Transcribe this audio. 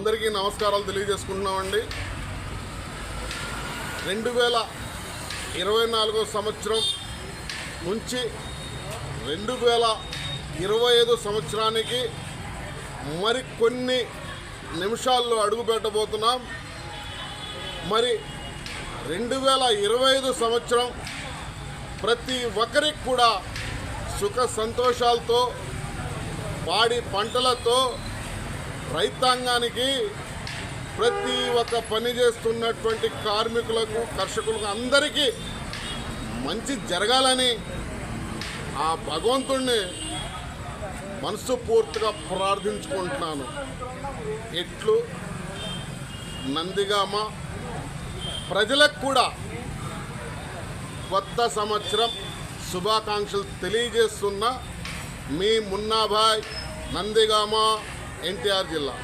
అందరికీ నమస్కారాలు తెలియజేసుకుంటున్నామండి. 2024 సంవత్సరం నుంచి 2025 సంవత్సరానికి మరి కొన్ని నిమిషాల్లో అడుగు పెట్టబోతున్నాం. మరి 2025 సంవత్సరం ప్రతి ఒక్కరికి కూడా సుఖ సంతోషాలతో, పాడి పంటలతో, రైతాంగానికి, ప్రతి ఒక్క పని చేస్తున్నటువంటి కార్మికులకు, కర్షకులకు అందరికీ మంచి జరగాలని ఆ భగవంతుణ్ణి మనస్ఫూర్తిగా ప్రార్థించుకుంటున్నాను. ఇట్లు నందిగామ ప్రజలకు కూడా కొత్త సంవత్సరం శుభాకాంక్షలు తెలియజేస్తున్న మీ మున్నాభాయ్, నందిగామ, ఎన్టీఆర్ జిల్లా.